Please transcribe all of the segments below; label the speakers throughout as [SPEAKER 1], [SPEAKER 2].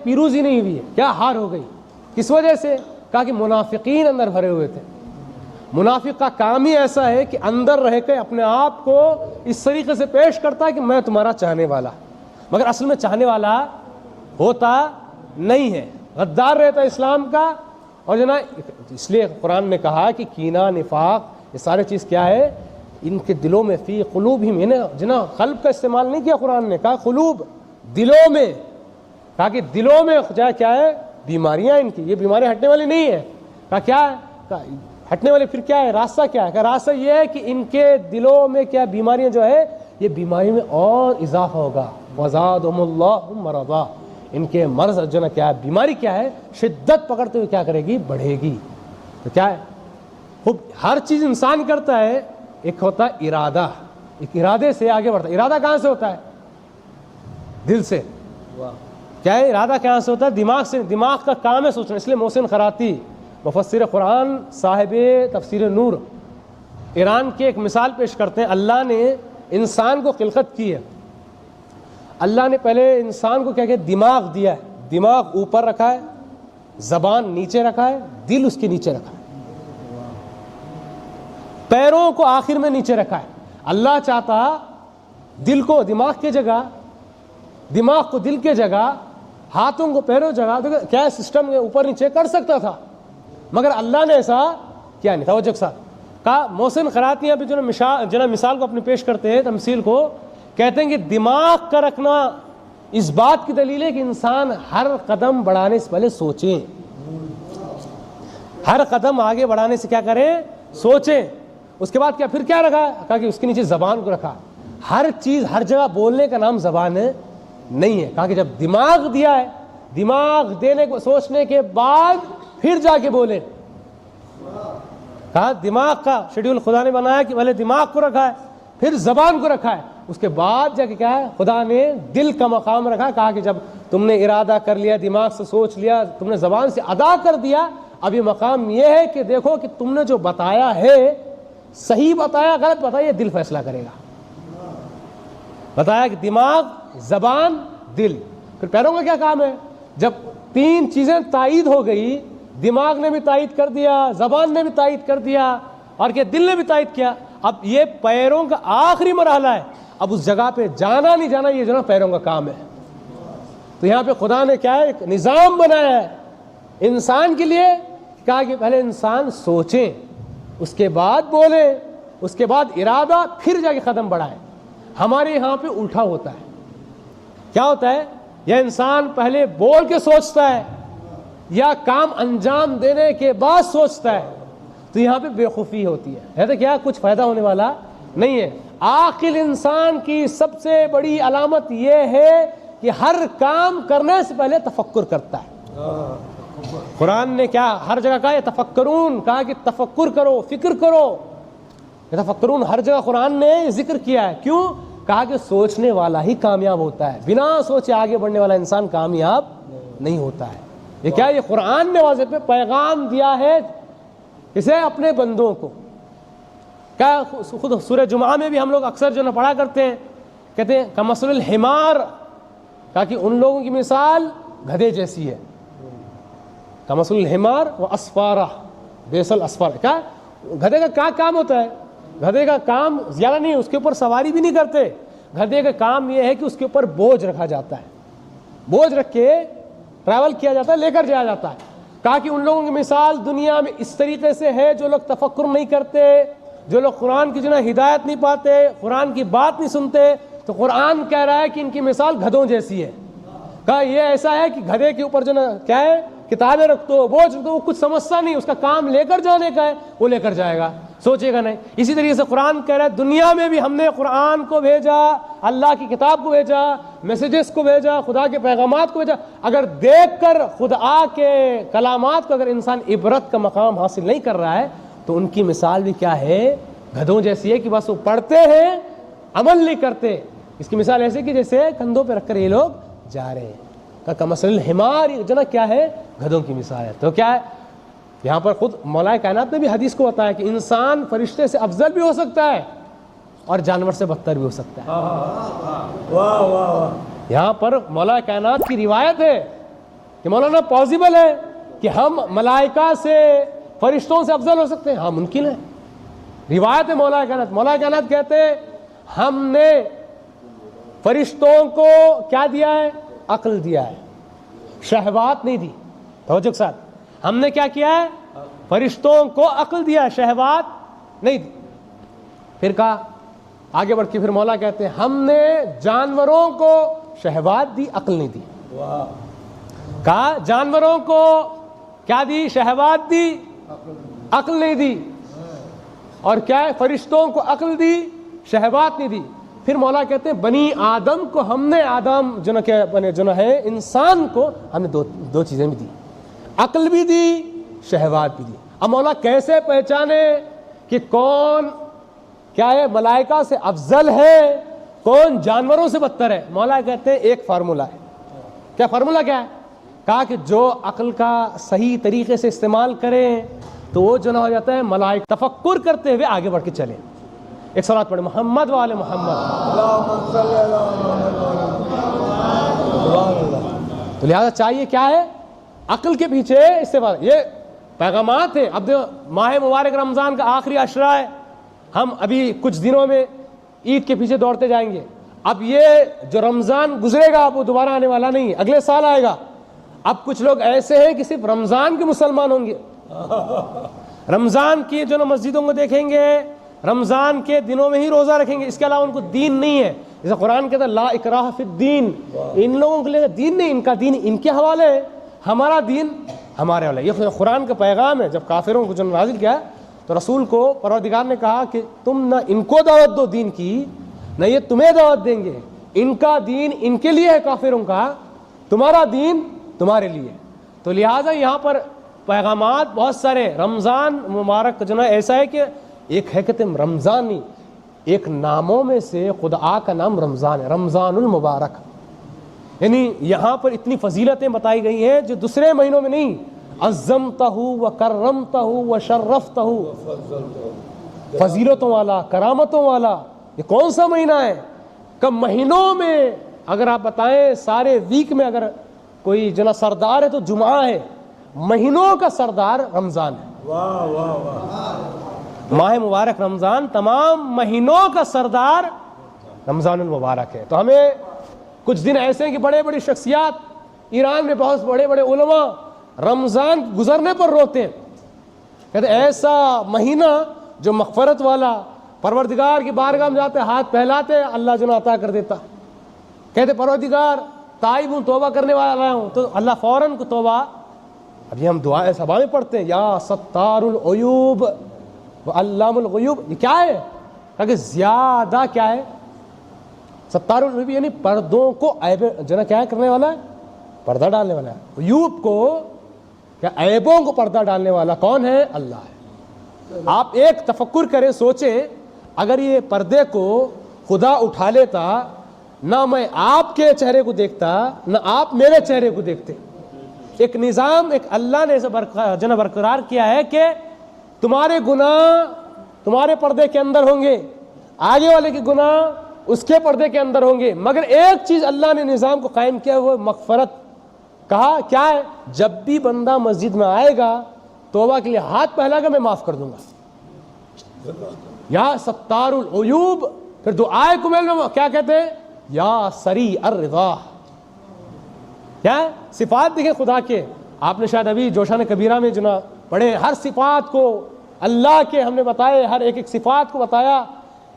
[SPEAKER 1] پیروزی نہیں ہوئی ہے، کیا ہار ہو گئی، کس وجہ سے؟ کہا کہ منافقین اندر بھرے ہوئے تھے۔ منافق کا کام ہی ایسا ہے کہ اندر رہ کے اپنے آپ کو اس طریقے سے پیش کرتا ہے کہ میں تمہارا چاہنے والا، مگر اصل میں چاہنے والا ہوتا نہیں ہے، غدار رہتا اسلام کا۔ اور جناب اس لیے قرآن نے کہا کہ کینہ، نفاق، یہ سارے چیز کیا ہے؟ ان کے دلوں میں، فی قلوبہم، جناب قلب کا استعمال نہیں کیا قرآن نے، کہا قلوب، دلوں میں، کہا کہ دلوں میں کیا ہے؟ بیماریاں ان کی، یہ بیماریاں ہٹنے والی نہیں ہے۔ کہا کیا ہے؟ کہا ہٹنے والی پھر کیا ہے؟ راستہ کیا ہے؟ کہا راستہ یہ ہے کہ ان کے دلوں میں کیا بیماریاں جو ہے، یہ بیماری میں اور اضافہ ہوگا، وزادہم اللہ مرضا، ان کے مرض جو نا کیا ہے، بیماری کیا ہے، شدت پکڑتے ہوئے کیا کرے گی؟ بڑھے گی۔ تو کیا ہے؟ خوب ہر چیز انسان کرتا ہے، ایک ہوتا ہے ارادہ، ایک ارادے سے آگے بڑھتا ہے۔ ارادہ کہاں سے ہوتا ہے؟ دل سے۔ کیا ہے ارادہ؟ کہاں سے ہوتا ہے؟ دماغ سے۔ دماغ کا کام ہے سوچنا۔ اس لیے محسن خراتی مفسر قرآن صاحب تفسیر نور ایران کی ایک مثال پیش کرتے ہیں۔ اللہ نے انسان کو خلقت کی ہے، اللہ نے پہلے انسان کو کیا دماغ دیا ہے، دماغ اوپر رکھا ہے، زبان نیچے رکھا ہے، دل اس کے نیچے رکھا ہے، پیروں کو آخر میں نیچے رکھا ہے۔ اللہ چاہتا دل کو دماغ کی جگہ، دماغ کو دل کی جگہ، ہاتھوں کو پیروں جگہ، تو کیا سسٹم اوپر نیچے کر سکتا تھا، مگر اللہ نے ایسا کیا نہیں۔ توجہ کے ساتھ کہا محسن خراتی یہاں پہ جو مثال کو اپنے پیش کرتے ہیں، تمثیل کو کہتے ہیں کہ دماغ کا رکھنا اس بات کی دلیل ہے کہ انسان ہر قدم بڑھانے سے پہلے سوچیں، ہر قدم آگے بڑھانے سے کیا کریں؟ سوچیں۔ اس کے بعد کیا پھر کیا رکھا؟ کہا کہ اس کے نیچے زبان کو رکھا۔ ہر چیز ہر جگہ بولنے کا نام زبان ہے نہیں ہے۔ کہا کہ جب دماغ دیا ہے، دماغ دینے کو سوچنے کے بعد پھر جا کے بولے۔ کہا دماغ کا شیڈول خدا نے بنایا کہ پہلے دماغ کو رکھا ہے، پھر زبان کو رکھا ہے، اس کے بعد جا کے کیا ہے؟ خدا نے دل کا مقام رکھا۔ کہا کہ جب تم نے ارادہ کر لیا، دماغ سے سوچ لیا، تم نے زبان سے ادا کر دیا، اب یہ مقام یہ ہے کہ دیکھو کہ تم نے جو بتایا ہے صحیح بتایا غلط بتایا، یہ دل فیصلہ کرے گا۔ بتایا کہ دماغ، زبان، دل۔ پھر پیروں کا کیا کام ہے؟ جب تین چیزیں تائید ہو گئی، دماغ نے بھی تائید کر دیا، زبان نے بھی تائید کر دیا، اور کہ دل نے بھی تائید کیا، اب یہ پیروں کا آخری مرحلہ ہے۔ اب اس جگہ پہ جانا نہیں جانا، یہ جو نا پیروں کا کام ہے۔ تو یہاں پہ خدا نے کیا ہے؟ ایک نظام بنایا ہے انسان کے لیے۔ کہا کہ پہلے انسان سوچیں، اس کے بعد بولیں، اس کے بعد ارادہ، پھر جا کے قدم بڑھائیں۔ ہمارے یہاں پہ الٹا ہوتا ہے۔ کیا ہوتا ہے؟ یا انسان پہلے بول کے سوچتا ہے، یا کام انجام دینے کے بعد سوچتا ہے، تو یہاں پہ بے خوفی ہوتی ہے تو کیا کچھ فائدہ ہونے والا نہیں ہے۔ عاقل انسان کی سب سے بڑی علامت یہ ہے کہ ہر کام کرنے سے پہلے تفکر کرتا ہے۔ قرآن نے کیا ہر جگہ کہا؟ تفکرون، کہا کہ تفکر کرو، فکر کرو۔ تفکرون ہر جگہ قرآن نے ذکر کیا ہے۔ کیوں؟ کہا کہ سوچنے والا ہی کامیاب ہوتا ہے، بنا سوچے آگے بڑھنے والا انسان کامیاب نہیں ہوتا ہے۔ یہ کیا؟ یہ قرآن نے واضح پہ پیغام دیا ہے اسے اپنے بندوں کو۔ کیا خود سورہ جمعہ میں بھی ہم لوگ اکثر جو نہ پڑھا کرتے ہیں، کہتے ہیں کمثل الحمار، کہا کہ ان لوگوں کی مثال گدھے جیسی ہے۔ کمثل الحمار و اسفارہ، بیسل اسفارہ۔ کیا گدھے کا کیا کام ہوتا ہے؟ گدھے کا کام زیادہ نہیں ہے، اس کے اوپر سواری بھی نہیں کرتے۔ گدھے کا کام یہ ہے کہ اس کے اوپر بوجھ رکھا جاتا ہے، بوجھ رکھ کے ٹریول کیا جاتا ہے، لے کر جایا جاتا ہے۔ کہا کہ ان لوگوں کی مثال دنیا میں اس طریقے سے ہے جو لوگ تفکر نہیں کرتے، جو لوگ قرآن کی جو نا ہدایت نہیں پاتے، قرآن کی بات نہیں سنتے، تو قرآن کہہ رہا ہے کہ ان کی مثال گدھوں جیسی ہے۔ کہا یہ ایسا ہے کہ گدھے کے اوپر جو نا کیا ہے؟ کتابیں رکھ دو، بوجھ رکھ دو، وہ کچھ سمجھتا نہیں، اس کا کام لے کر جانے کا ہے، وہ لے کر جائے گا، سوچے گا نہیں۔ اسی طریقے سے قرآن کہہ رہا ہے دنیا میں بھی ہم نے قرآن کو بھیجا، اللہ کی کتاب کو بھیجا، میسیجز کو بھیجا، خدا کے پیغامات کو بھیجا۔ اگر دیکھ کر خدا کے کلامات کو اگر انسان عبرت کا مقام حاصل نہیں کر رہا ہے تو ان کی مثال بھی کیا ہے؟ گدھوں جیسی ہے کہ بس وہ پڑھتے ہیں، عمل نہیں کرتے۔ اس کی مثال ایسے کہ جیسے کندھوں پہ رکھ کر یہ لوگ جا رہے ہیں۔ کمثل الحمار جو نا کیا ہے؟ گدھوں کی مثال ہے۔ تو کیا ہے یہاں پر؟ خود مولا کائنات نے بھی حدیث کو بتایا کہ انسان فرشتے سے افضل بھی ہو سکتا ہے اور جانور سے بدتر بھی ہو سکتا ہے۔ یہاں پر مولا کائنات کی روایت ہے کہ مولانا پاسبل ہے کہ ہم ملائکہ سے فرشتوں سے افضل ہو سکتے ہیں؟ ہاں ممکن ہے. روایت ہے مولا کائنات کہتے ہیں ہم نے فرشتوں کو کیا دیا ہے؟ عقل دیا ہے، شہوات نہیں دی. توجہ کے ساتھ، ہم نے کیا کیا ہے؟ فرشتوں کو عقل دیا، شہوات نہیں دی. پھر کہا آگے بڑھ کے، پھر مولا کہتے ہیں ہم نے جانوروں کو شہوات دی، عقل نہیں دی. کہا جانوروں کو کیا دی؟ شہوات دی، عقل نہیں دی. اور کیا ہے؟ فرشتوں کو عقل دی، شہوات نہیں دی. پھر مولا کہتے ہیں بنی آدم کو ہم نے، آدم جو ہے انسان کو ہم نے دو چیزیں بھی دی، عقل بھی دی، شہوات بھی دی. اب مولا کیسے پہچانے کہ کون کیا ہے ملائکہ سے افضل ہے، کون جانوروں سے بدتر ہے؟ مولا کہتے ہیں ایک فارمولہ ہے. کیا فارمولہ کیا ہے؟ کہا کہ جو عقل کا صحیح طریقے سے استعمال کریں تو وہ جو نہ ہو جاتا ہے ملائکہ تفکر کرتے ہوئے آگے بڑھ کے چلیں. ایک صلوات پڑھیں محمد وآل محمد. تو لہذا چاہیے کیا ہے؟ عقل کے پیچھے استعمال. یہ پیغامات ہیں. اب ماہ مبارک رمضان کا آخری عشرہ ہے، ہم ابھی کچھ دنوں میں عید کے پیچھے دوڑتے جائیں گے. اب یہ جو رمضان گزرے گا وہ دوبارہ آنے والا نہیں ہے، اگلے سال آئے گا. اب کچھ لوگ ایسے ہیں کہ صرف رمضان کے مسلمان ہوں گے، رمضان کی جو نا مسجدوں کو دیکھیں گے، رمضان کے دنوں میں ہی روزہ رکھیں گے، اس کے علاوہ ان کو دین نہیں ہے. جیسے قرآن کہتا ہے لا اکراہ فی الدین، ان لوگوں کے لیے دین نہیں، ان کا دین ان کے حوالے ہے، ہمارا دین ہمارے حوالے. یہ قرآن کا پیغام ہے. جب کافروں کو جو نازل کیا تو رسول کو پروردگار نے کہا کہ تم نہ ان کو دعوت دو دین کی، نہ یہ تمہیں دعوت دیں گے. ان کا دین ان کے لیے ہے کافروں کا، تمہارا دین تمہارے لیے. تو لہٰذا یہاں پر پیغامات بہت سارے. رمضان مبارک جو ہے ایسا ہے کہ ایک ہے کہتے ہیں رمضان نہیں، ایک ناموں میں سے خدا کا نام رمضان ہے، رمضان المبارک. یعنی یہاں پر اتنی فضیلتیں بتائی گئی ہیں جو دوسرے مہینوں میں نہیں. عظمتہ و کرمتہ و شرفتہ، فضیلتوں والا، کرامتوں والا. یہ کون سا مہینہ ہے؟ کب مہینوں میں اگر آپ بتائیں سارے ویک میں اگر کوئی جنا سردار ہے تو جمعہ ہے، مہینوں کا سردار رمضان ہے. ماہ مبارک رمضان تمام مہینوں کا سردار رمضان المبارک ہے. تو ہمیں کچھ دن ایسے ہیں کہ بڑے بڑی شخصیات ایران میں بہت بڑے بڑے علماء رمضان گزرنے پر روتے ہیں، کہتے ایسا مہینہ جو مغفرت والا، پروردگار کی بارگاہ میں جاتے ہاتھ پھیلاتے اللہ جو عطا کر دیتا. کہتے پروردگار تائب ہوں، توبہ کرنے والا ہوں، تو اللہ فوراً کو توبہ. ابھی ہم دعائیں سبا میں پڑھتے ہیں یا ستار العیوب و علام الغیوب. یہ کیا ہے؟ کہ زیادہ کیا ہے؟ ستار العیوب یعنی پردوں کو عیب جو کیا کرنے والا ہے؟ پردہ ڈالنے والا ہے. عیوب کو کیا عیبوں کو پردہ ڈالنے والا کون ہے؟ اللہ ہے. آپ ایک تفکر کریں، سوچیں اگر یہ پردے کو خدا اٹھا لیتا، نہ میں آپ کے چہرے کو دیکھتا نہ آپ میرے چہرے کو دیکھتے. ایک نظام ایک اللہ نے جناب برقرار کیا ہے کہ تمہارے گناہ تمہارے پردے کے اندر ہوں گے، آگے والے کے گناہ اس کے پردے کے اندر ہوں گے، مگر ایک چیز اللہ نے نظام کو قائم کیا وہ مغفرت. کہا کیا ہے؟ جب بھی بندہ مسجد میں آئے گا توبہ کے لیے ہاتھ پھیلا گا میں معاف کر دوں گا. یا ستار العیوب. پھر دعائے کمیل میں کیا کہتے ہیں؟ یا سری الرضا. کیا ہے؟ صفات دیکھیں خدا کے. آپ نے شاید ابھی جوشان کبیرہ میں جنا پڑھے، ہر صفات کو اللہ کے ہم نے بتائے، ہر ایک ایک صفات کو بتایا.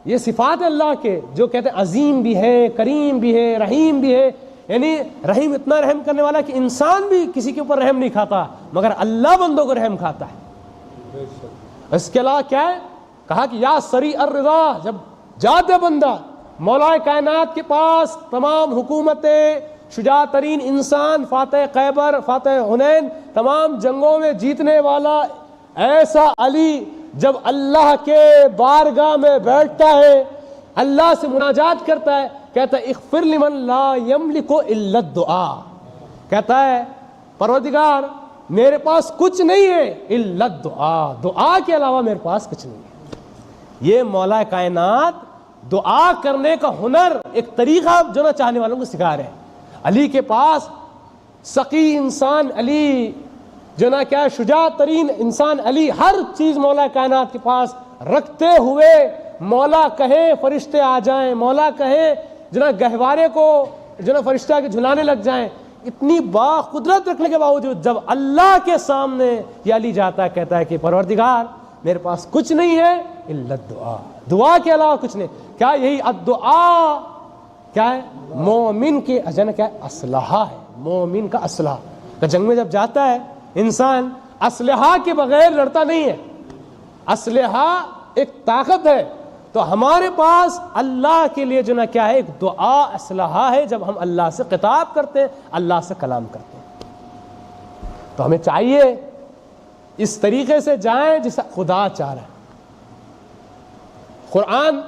[SPEAKER 1] یہ صفات اللہ کے جو کہتے ہیں عظیم بھی ہے، کریم بھی ہے، رحیم بھی ہے. یعنی رحیم اتنا رحم کرنے والا کہ انسان بھی کسی کے اوپر رحم نہیں کھاتا، مگر اللہ بندوں کو رحم کھاتا ہے. اس کے علاوہ کیا ہے؟ کہا کہ یا سری الرضا. جب جاتے بندہ مولا کائنات کے پاس، تمام حکومتیں، شجاع ترین انسان، فاتح خیبر، فاتح حنین، تمام جنگوں میں جیتنے والا ایسا علی جب اللہ کے بارگاہ میں بیٹھتا ہے، اللہ سے مناجات کرتا ہے، کہتا ہے اغفر لمن لا یملک الا الدعاء. کہتا ہے پروردگار میرے پاس کچھ نہیں ہے الا الدعاء، دعا کے علاوہ میرے پاس کچھ نہیں ہے. یہ مولا کائنات دعا کرنے کا ہنر ایک طریقہ جو نا چاہنے والوں کو سکھا رہے ہیں. علی کے پاس سقی انسان علی، جو نا کیا شجاع ترین انسان علی، ہر چیز مولا کائنات کے پاس رکھتے ہوئے مولا کہے فرشتے آ جائیں، مولا کہے جو نا گہوارے کو جو نا فرشتے آ کے جھلانے لگ جائیں، اتنی با قدرت رکھنے کے باوجود جب اللہ کے سامنے یہ علی جاتا ہے، کہتا ہے کہ پروردگار میرے پاس کچھ نہیں ہے الا الدعاء، دعا کے علاوہ کچھ نہیں. کیا یہی الدعاء کیا ہے؟ مومن کے اجن کیا ہے؟ اسلحہ ہے. مومن کا اسلحہ. کہ جنگ میں جب جاتا ہے انسان اسلحہ کے بغیر لڑتا نہیں ہے. اسلحہ ایک طاقت ہے. تو ہمارے پاس اللہ کے لیے جو نا کیا ہے؟ ایک دعا اسلحہ ہے. جب ہم اللہ سے خطاب کرتے ہیں، اللہ سے کلام کرتے ہیں، تو ہمیں چاہیے اس طریقے سے جائیں جسے خدا چاہ رہا ہے. قرآن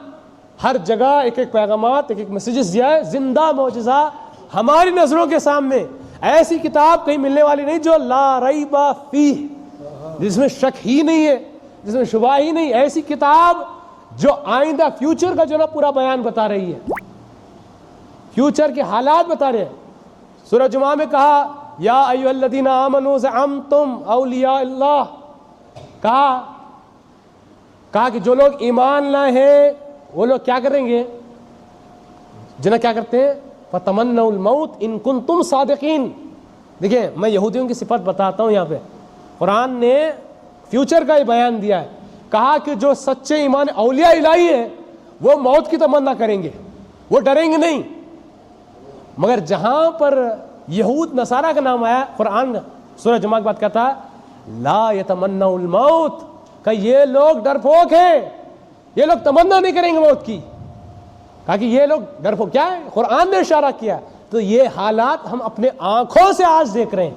[SPEAKER 1] ہر جگہ ایک ایک پیغامات، ایک ایک میسیجز دیا ہے، زندہ معجزہ ہماری نظروں کے سامنے. ایسی کتاب کہیں ملنے والی نہیں جو لا ریب فیہ، جس میں شک ہی نہیں ہے، جس میں شبہ ہی نہیں. ایسی کتاب جو آئندہ فیوچر کا جو نا پورا بیان بتا رہی ہے، فیوچر کے حالات بتا رہے ہیں. سورہ جمعہ میں کہا یا ایھا الذین آمنوا زعمتم اولیاء اللہ، کہا کہ جو لوگ ایمان لائے ہیں وہ لوگ کیا کریں گے؟ جنہیں کیا کرتے ہیں؟ فتمنوا الموت ان کنتم صادقین. دیکھیں میں یہودیوں کی صفت بتاتا ہوں. یہاں پہ قرآن نے فیوچر کا ہی بیان دیا ہے. کہا کہ جو سچے ایمان اولیاء الہی ہیں وہ موت کی تمنا کریں گے، وہ ڈریں گے نہیں. مگر جہاں پر یہود نصارہ کا نام آیا، قرآن سورہ جمعہ کے بعد کہتا لا یتمنوا الموت، کہ یہ لوگ ڈرپوک ہیں، یہ لوگ تمنا نہیں کریں گے موت کی. کہا کہ یہ لوگ ڈرپوک. کیا ہے؟ قرآن نے اشارہ کیا. تو یہ حالات ہم اپنے آنکھوں سے آج دیکھ رہے ہیں.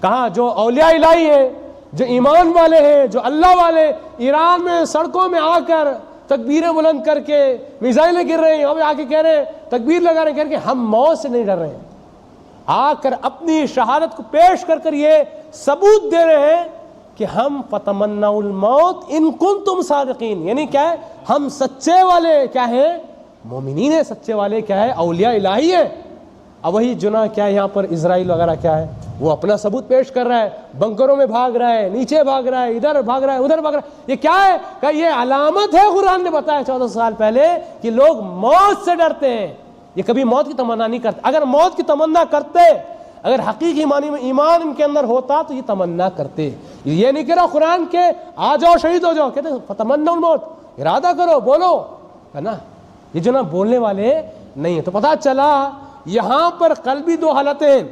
[SPEAKER 1] کہاں جو اولیاء الہی ہیں، جو ایمان والے ہیں، جو اللہ والے، ایران میں سڑکوں میں آ کر تکبیریں بلند کر کے میزائلیں گر رہے ہیں، ہمیں آ کے کہہ رہے ہیں، تکبیر لگا رہے ہیں، کہہ رہے ہیں کہ ہم موت سے نہیں ڈر رہے ہیں. آ کر اپنی شہادت کو پیش کر یہ ثبوت دے رہے ہیں کہ ہم فتمنوا الموت ان کنتم صادقین. یعنی کیا ہے؟ ہم سچے والے کیا ہیں؟ مومنین ہیں. سچے والے کیا ہے؟ اولیاء الہی ہیں. اب وہی جنا کیا ہے یہاں پر اسرائیل وغیرہ کیا ہے؟ وہ اپنا ثبوت پیش کر رہا ہے، بنکروں میں بھاگ رہا ہے، نیچے بھاگ رہا ہے، ادھر بھاگ رہا ہے، ادھر بھاگ رہا ہے. یہ کیا ہے؟ کہ یہ علامت ہے. قرآن نے بتایا 14 سال پہلے کہ لوگ موت سے ڈرتے ہیں. یہ کبھی موت کی تمنا نہیں کرتے. اگر موت کی تمنا کرتے، اگر حقیقی معنی میں ایمان ان کے اندر ہوتا تو یہ تمنا کرتے. یہ نہیں کہہ رہا قرآن کے آ جاؤ شہید ہو جاؤ، کہتے فتمنوا الموت، ارادہ کرو، بولو، ہے نا. یہ جو نا بولنے والے نہیں ہے. تو پتہ چلا یہاں پر قلبی دو حالتیں ہیں.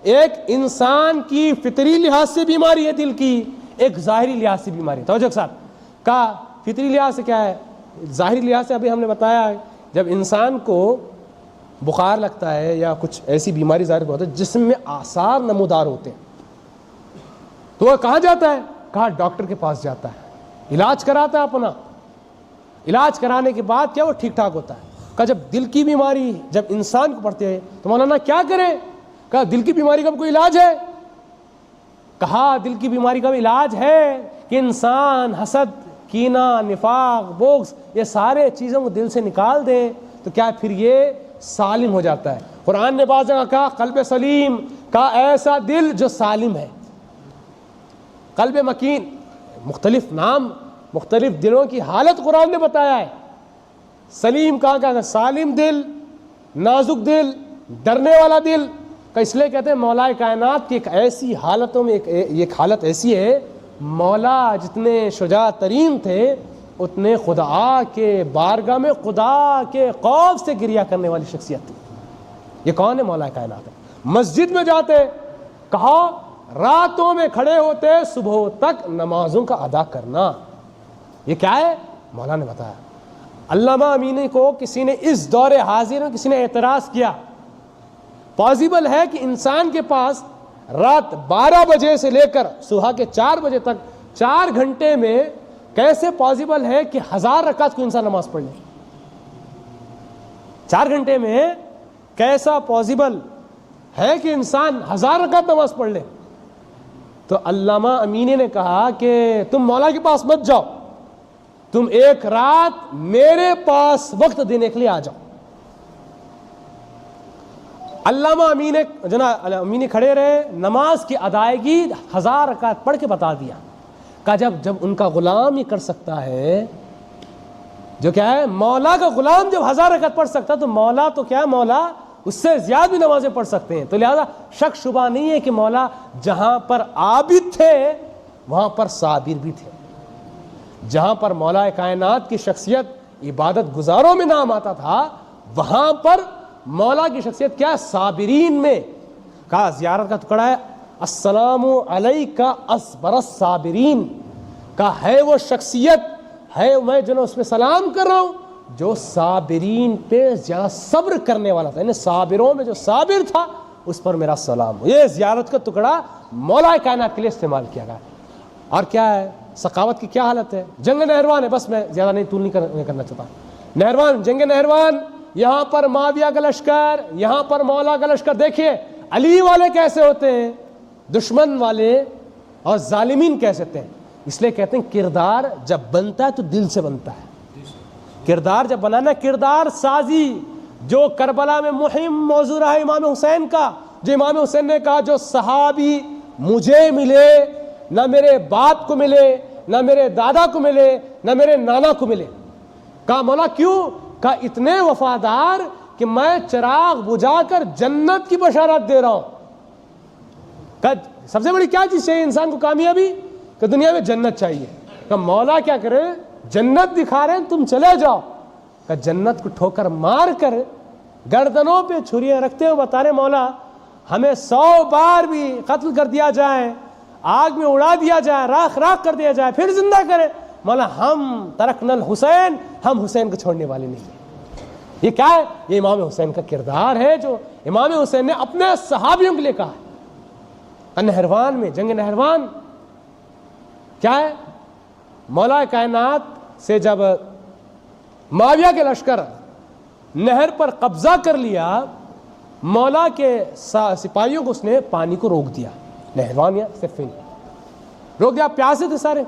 [SPEAKER 1] ایک انسان کی فطری لحاظ سے بیماری ہے دل کی، ایک ظاہری لحاظ سے بیماری. توجہ کے ساتھ کہا فطری لحاظ سے کیا ہے، ظاہری لحاظ سے ابھی ہم نے بتایا جب انسان کو بخار لگتا ہے یا کچھ ایسی بیماری ظاہر ہوتی ہے جسم میں آثار نمودار ہوتے ہیں تو وہ کہاں جاتا ہے؟ کہا ڈاکٹر کے پاس جاتا ہے، علاج کراتا ہے اپنا. علاج کرانے کے بعد کیا وہ ٹھیک ٹھاک ہوتا ہے. کہا جب دل کی بیماری جب انسان کو پڑتی ہے تو مولانا کیا کرے؟ کہا دل کی بیماری کا کوئی علاج ہے؟ کہا دل کی بیماری کا بھی علاج ہے کہ انسان حسد، کینہ، نفاق، بغض یہ سارے چیزوں کو دل سے نکال دے تو کیا پھر یہ سالم ہو جاتا ہے. قرآن نے بعض جگہ کہا قلب سلیم، کہا ایسا دل جو سالم ہے. قلب مکین، مختلف نام، مختلف دلوں کی حالت قرآن نے بتایا ہے. سلیم کہا کہ سالم دل، نازک دل، ڈرنے والا دل. کہ اس لیے کہتے ہیں مولا کائنات کی ایک ایسی حالتوں میں ایک حالت ایسی ہے، مولا جتنے شجاع ترین تھے اتنے خدا کے بارگاہ میں خدا کے خوف سے گریہ کرنے والی شخصیت تھی. یہ کون ہے؟ مولا کائنات ہے. مسجد میں جاتے، کہا راتوں میں کھڑے ہوتے صبح تک نمازوں کا ادا کرنا. یہ کیا ہے؟ مولا نے بتایا. علامہ امینی کو کسی نے اس دور حاضر میں کسی نے اعتراض کیا، پاسبل ہے کہ انسان کے پاس رات 12 بجے سے لے کر صبح کے 4 بجے تک 4 گھنٹے میں کیسے پاسبل ہے کہ 1000 رکعت کو انسان نماز پڑھ لے؟ 4 گھنٹے میں کیسا پاسبل ہے کہ انسان 1000 رکعت نماز پڑھ لے؟ تو علامہ امینی نے کہا کہ تم مولا کے پاس مت جاؤ، تم ایک رات میرے پاس وقت دینے کے لیے آ جاؤ. علامہ امینی کھڑے رہے, نماز کی ادائیگی 1000 رکعت پڑھ کے بتا دیا. کہا جب ان کا غلام یہ کر سکتا ہے, جو کیا ہے مولا کا غلام جب 1000 رکعت پڑھ سکتا تو مولا تو کیا ہے, مولا اس سے زیادہ بھی نمازیں پڑھ سکتے ہیں. تو لہذا شک شبہ نہیں ہے کہ مولا جہاں پر عابد تھے وہاں پر صابر بھی تھے. جہاں پر مولا کائنات کی شخصیت عبادت گزاروں میں نام آتا تھا, وہاں پر مولا کی شخصیت کیا ہے, صابرین میں. کہا زیارت کا ٹکڑا ہے السلام علیکہ اصبر الصابرین. کہا ہے وہ شخصیت ہے, میں جو اس پہ سلام کر رہا ہوں جو صابرین پہ زیادہ صبر کرنے والا تھا, یعنی صابروں میں جو صابر تھا اس پر میرا سلام. یہ زیارت کا ٹکڑا مولا کائنات کے لیے استعمال کیا گیا. اور کیا ہے سخاوت کی کیا حالت ہے. جنگ نہروان ہے, بس میں زیادہ نہیں طول نہیں کرنا چاہتا. نہروان, جنگ نہروان, یہاں پر معاویہ کا لشکر, یہاں پر مولا کا لشکر. دیکھیے علی والے کیسے ہوتے ہیں, دشمن والے اور ظالمین کیسے ہوتے ہیں. اس لیے کہتے ہیں کردار جب بنتا ہے تو دل سے بنتا ہے. کردار جب بنانا, کردار سازی جو کربلا میں مہم موضوع رہا امام حسین کا, جو امام حسین نے کہا جو صحابی مجھے ملے نہ میرے باپ کو ملے نہ میرے دادا کو ملے نہ میرے نانا کو ملے. کہا مولا کیوں؟ کہا اتنے وفادار کہ میں چراغ بجھا کر جنت کی بشارت دے رہا ہوں. کہا سب سے بڑی کیا چیز چاہیے انسان کو کامیابی؟ کہ دنیا میں جنت چاہیے. کہا مولا کیا کرے, جنت دکھا رہے ہیں تم چلے جاؤ. کہا جنت کو ٹھوکر مار کر گردنوں پہ چھریاں رکھتے ہوئے بتا رہے مولا ہمیں 100 بار بھی قتل کر دیا جائے, آگ میں اڑا دیا جائے, راکھ راکھ کر دیا جائے, پھر زندہ کرے, مولا ہم ترکنا الحسین, ہم حسین کو چھوڑنے والے نہیں ہیں. یہ کیا ہے؟ یہ امام حسین کا کردار ہے جو امام حسین نے اپنے صحابیوں کے لیے کہا ہے. نہروان میں, جنگ نہروان کیا ہے, مولا کائنات سے جب معاویہ کے لشکر نہر پر قبضہ کر لیا, مولا کے سپاہیوں کو اس نے پانی کو روک دیا. نہروان یا صفین روک دیا, پیاسے تھے سارے.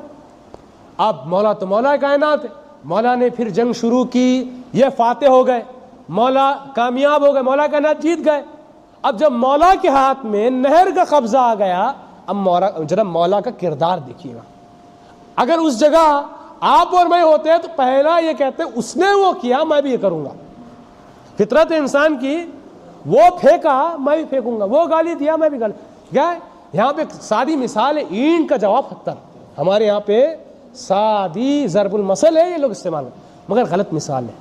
[SPEAKER 1] اب مولا تو مولا کائنات ہے, مولا نے پھر جنگ شروع کی, یہ فاتح ہو گئے, مولا کامیاب ہو گئے, مولا کائنات جیت گئے. اب جب مولا کے ہاتھ میں نہر کا قبضہ آ گیا, اب جناب مولا کا کردار دیکھیے گا. اگر اس جگہ آپ اور میں ہوتے ہیں تو پہلا یہ کہتے ہیں اس نے وہ کیا میں بھی یہ کروں گا. فطرت انسان کی, وہ پھینکا میں بھی پھینکوں گا, وہ گالی دیا میں بھی گالی. کیا ہے یہاں پہ سادی مثال ہے, اینٹ کا جواب پتھر. ہمارے یہاں پہ سادی ضرب المثل ہے, یہ لوگ استعمال کرتے مگر غلط مثال ہے.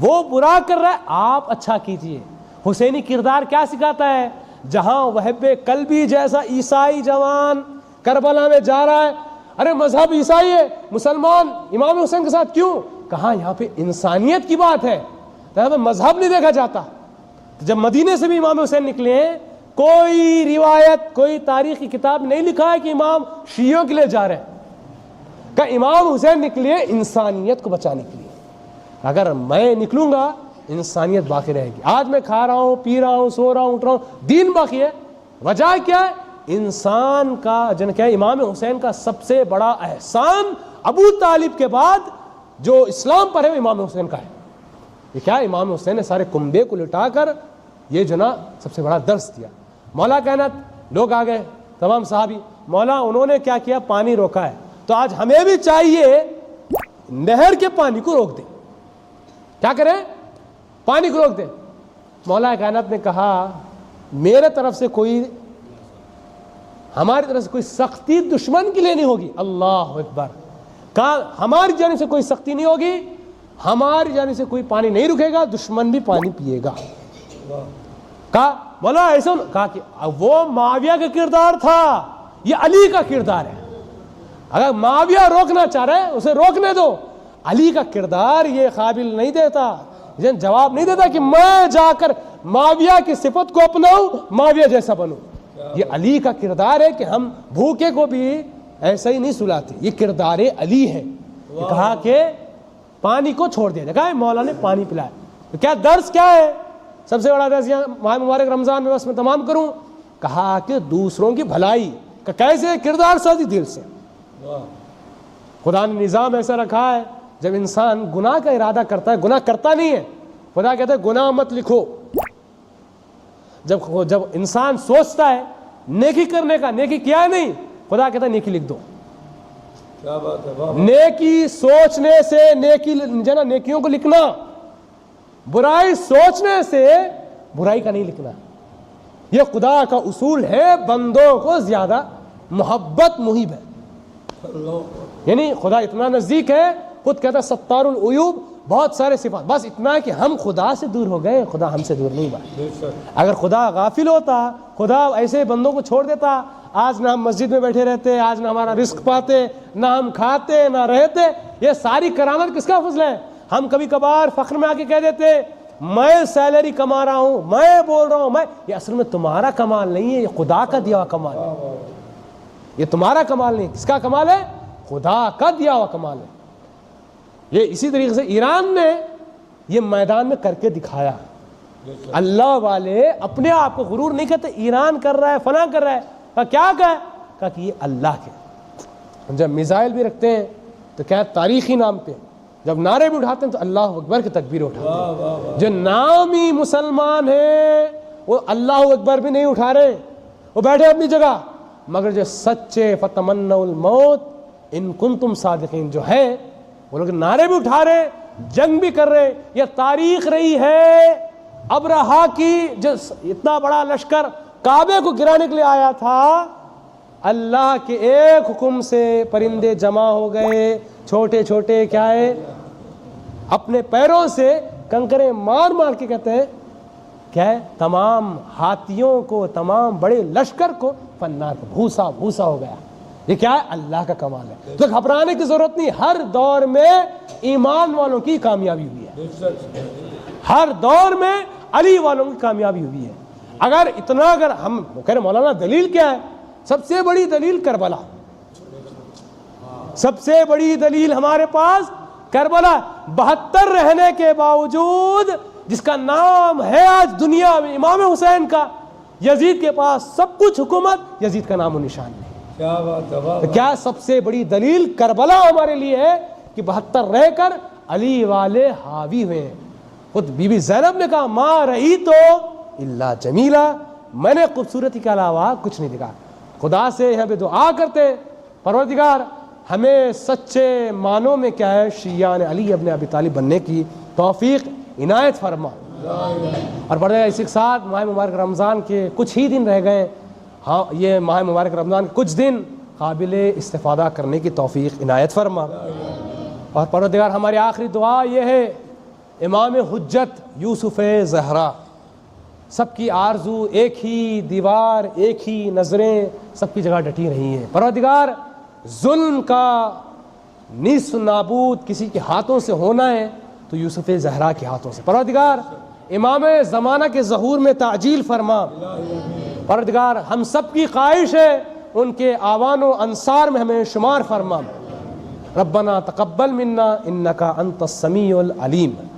[SPEAKER 1] وہ برا کر رہا ہے, آپ اچھا کیجئے. حسینی کردار کیا سکھاتا ہے؟ جہاں وہب قلبی جیسا عیسائی جوان کربلا میں جا رہا ہے, ارے مذہب عیسائی ہے, مسلمان امام حسین کے ساتھ کیوں؟ کہاں یہاں پہ انسانیت کی بات ہے, یہاں پہ مذہب نہیں دیکھا جاتا. جب مدینے سے بھی امام حسین نکلے ہیں, کوئی روایت کوئی تاریخ کی کتاب نہیں لکھا ہے کہ امام شیعوں کے لیے جا رہے ہیں. کہ امام حسین نکلے انسانیت کو بچانے کے لیے. اگر میں نکلوں گا انسانیت باقی رہے گی. آج میں کھا رہا ہوں, پی رہا ہوں, سو رہا ہوں, اٹھ رہا ہوں, دین باقی ہے. وجہ کیا ہے؟ انسان کا جن کیا ہے, امام حسین کا سب سے بڑا احسان ابو طالب کے بعد جو اسلام پر ہے وہ امام حسین کا ہے. یہ کیا ہے, امام حسین نے سارے کنبے کو لٹا کر یہ جو نا سب سے بڑا درس دیا. مولا کائنات لوگ آ گئے تمام صحابی, مولا انہوں نے کیا کیا, پانی روکا ہے, تو آج ہمیں بھی چاہیے نہر کے پانی کو روک دیں. کیا کریں؟ پانی کو روک دیں. مولا کائنات نے کہا میرے طرف سے کوئی, ہماری طرف سے کوئی سختی دشمن کے لیے نہیں ہوگی. اللہ اکبر. کہا ہماری جانب سے کوئی سختی نہیں ہوگی, ہماری جانب سے کوئی پانی نہیں رکے گا, دشمن بھی پانی پیے گا. کہا مولا ایسا, کہا کہ وہ معاویہ کا کردار تھا, یہ علی کا کردار ہے. اگر معاویہ روکنا چاہ رہے اسے روکنے دو, علی کا کردار یہ قابل نہیں دیتا, جواب نہیں دیتا کہ میں جا کر معاویہ کی صفت کو اپناؤں, معاویہ جیسا بنوں. یہ علی کا کردار ہے کہ ہم بھوکے کو بھی ایسا ہی نہیں سلاتے, یہ کردار علی ہے. کہا کہ پانی کو چھوڑ دیا. کہا مولا نے پانی پلایا. تو کیا درس کیا ہے؟ سب سے بڑا درس یہاں ماہ مبارک رمضان میں بس میں تمام کروں. کہا کہ دوسروں کی بھلائی کہ کیسے کردار سازی دل سے. خدا نے نظام ایسا رکھا ہے, جب انسان گناہ کا ارادہ کرتا ہے, گناہ کرتا نہیں ہے, خدا کہتا ہے گناہ مت لکھو. جب انسان سوچتا ہے نیکی کرنے کا، نیکی کیا ہے نہیں، خدا کہتا ہے نیکی لکھ دو.
[SPEAKER 2] کیا بات ہے.
[SPEAKER 1] نیکی سوچنے سے نیکیوں کو لکھنا، برائی سوچنے سے برائی کا نہیں لکھنا. یہ خدا کا اصول ہے، بندوں کو زیادہ محبت محیب ہے. یعنی خدا اتنا نزدیک ہے، خود کہتا ہے ستار العیوب، بہت سارے صفات، بس اتنا کہ ہم خدا سے دور ہو گئے، خدا ہم سے دور نہیں ہوا. اگر خدا غافل ہوتا، خدا ایسے بندوں کو چھوڑ دیتا، آج نہ ہم مسجد میں بیٹھے رہتے، آج نہ ہمارا رزق پاتے، نہ ہم کھاتے نہ رہتے. یہ ساری کرامت کس کا فضل ہے؟ ہم کبھی کبھار فخر میں آ کے کہہ دیتے میں سیلری کما رہا ہوں، میں بول رہا ہوں، یہ اصل میں تمہارا کمال نہیں ہے، یہ خدا کا دیا ہوا کمال ہے. یہ تمہارا کمال نہیں، کس کا کمال ہے؟ خدا کا دیا ہوا کمال ہے. یہ اسی طریقے سے ایران نے یہ میدان میں کر کے دکھایا. اللہ والے اپنے آپ کو غرور نہیں کرتے، ایران کر رہا ہے، فلاں کر رہا ہے، کیا کہا کہ یہ اللہ کے. جب میزائل بھی رکھتے ہیں تو کیا تاریخی نام پہ، جب نعرے بھی اٹھاتے ہیں تو اللہ اکبر کی تکبیر اٹھاتے ہیں. جو نامی مسلمان ہیں وہ اللہ اکبر بھی نہیں اٹھا رہے، وہ بیٹھے اپنی جگہ. مگر جو سچے فتمنوا الموت ان کنتم صادقین جو ہے، وہ لوگ نعرے بھی اٹھا رہے، جنگ بھی کر رہے. یہ تاریخ رہی ہے ابرہا کی، جو اتنا بڑا لشکر کعبے کو گرانے کے لیے آیا تھا، اللہ کے ایک حکم سے پرندے جمع ہو گئے، چھوٹے چھوٹے کیا ہے، اپنے پیروں سے کنکریں مار مار کے کہتے ہیں کیا ہے، تمام ہاتھیوں کو، تمام بڑے لشکر کو فنار بھوسا بھوسا ہو گیا. یہ کیا ہے؟ اللہ کا کمال ہے. تو گھبرانے کی ضرورت نہیں. ہر دور میں ایمان والوں کی کامیابی ہوئی ہے، ہر دور میں علی والوں کی کامیابی ہوئی ہے. اگر ہم کہہ رہے مولانا دلیل کیا ہے؟ سب سے بڑی دلیل کربلا، سب سے بڑی دلیل ہمارے پاس کربلا. 72 رہنے کے باوجود، جس کا نام ہے آج دنیا میں امام حسین کا، یزید کے پاس سب کچھ حکومت، یزید کا نام و نشان نہیں.
[SPEAKER 2] کیا بات ہے.
[SPEAKER 1] کیا سب سے بڑی دلیل کربلا ہمارے لیے ہے کہ 72 رہ کر علی والے حاوی ہوئے ہیں. خود بی بی زینب نے کہا ما رہی تو الا جمیلا، میں نے خوبصورتی کے علاوہ کچھ نہیں دیکھا. خدا سے یہاں پہ دعا کرتے پروردگار ہمیں سچے معنوں میں کیا ہے شیعان علی ابن ابی طالب بننے کی توفیق عنایت فرما. اور پڑھے اسی کے ساتھ ماہ مبارک رمضان کے کچھ ہی دن رہ گئے. ہاں یہ ماہ مبارک رمضان کے کچھ دن قابل استفادہ کرنے کی توفیق عنایت فرما. اور پروردگار ہماری آخری دعا یہ ہے، امام حجت یوسف زہرا، سب کی آرزو ایک ہی دیوار، ایک ہی نظریں سب کی جگہ ڈٹی رہی ہیں. پروردگار ظلم کا نیست و نابود کسی کے ہاتھوں سے ہونا ہے تو یوسف زہرا کے ہاتھوں سے. پروردگار امام زمانہ کے ظہور میں تعجیل فرما. پروردگار ہم سب کی خواہش ہے ان کے آوان و انصار میں ہمیں شمار فرما. ربنا تقبل منا انک انت السمیع العلیم.